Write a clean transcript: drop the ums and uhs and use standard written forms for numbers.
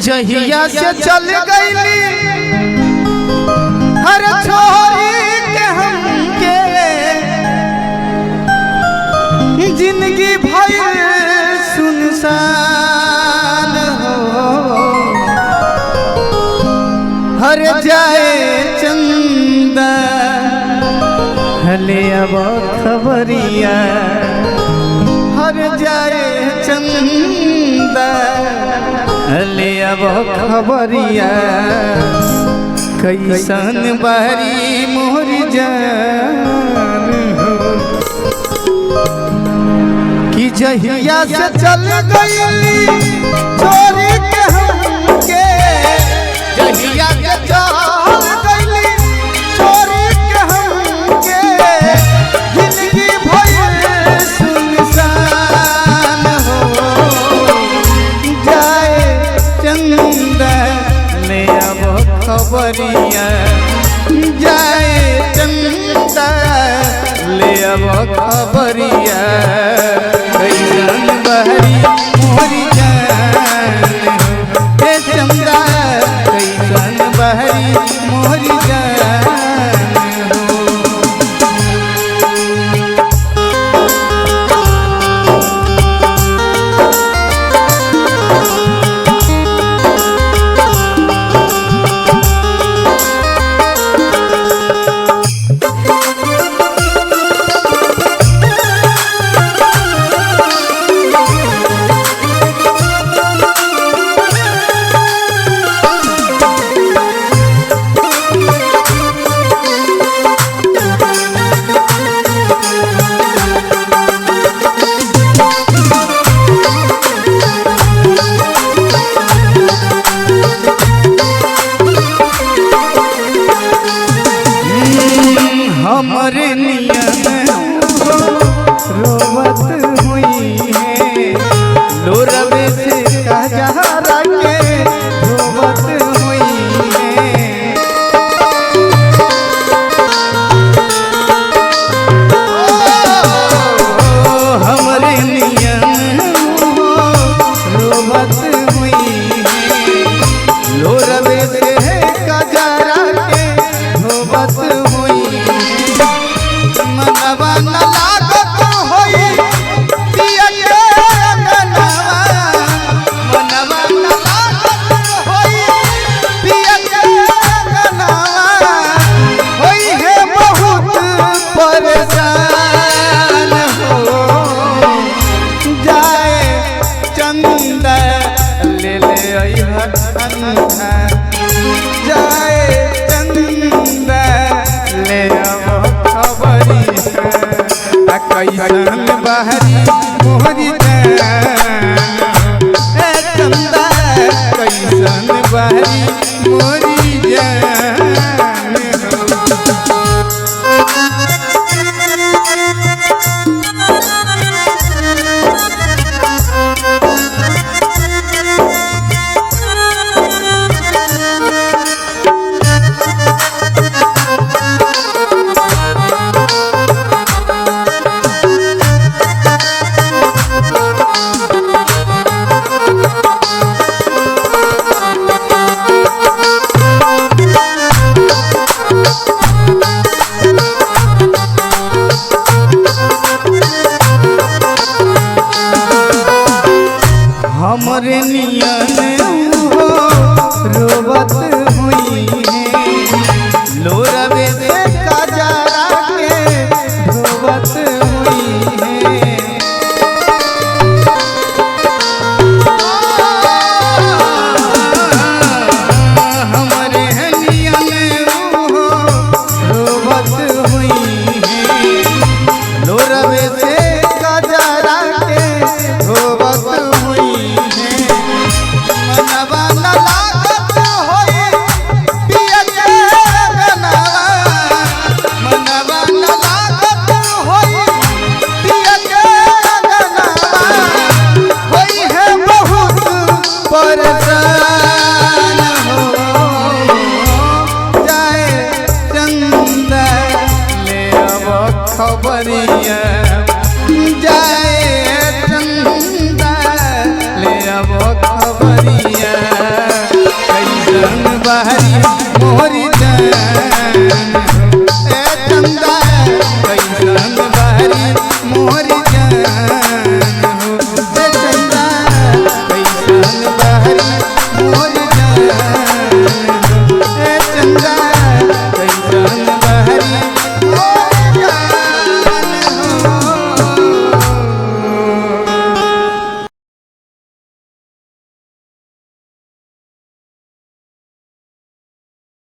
जहिया से चल गईली हर छोरी के हमके जिंदगी भई सुनसान हो। हर जाए चंदा हले अब खबरिया, हर जाए चंदा हले अब खबरिया, कैसन बहरी मोर जान हो। कि जहिया से चल गईली छोरी के हमके, जहिया से चल गईली छोरी के हमके जिंदगी भई सुनसान हो। जाए चंदा ले अब खबरिया, जाए चंदा ले अब खबरिया, कैसन बहरी मोरी जान हो। हे चंदा कैसन बहरी मोरी जान हो। हमरे नियन रोवत हुई है, लोरवे से कजरा के रोवत हुई है। हमरे नियन रोवत हुई है, लोरवे से कजरा के रोवत हुई। मनवा न लागत होई पिया के गनवा, मनवा न लागत होई पिया के गनवा, होई है बहुत परेशान हो। जाए चंदा ले ले अइहा अंधा, जाए चंदा ले अब खबरिया, कैसन बहरी मोहरी जान हो। चंदा कैसन बहरी मोरी जान हो। हमरे नियन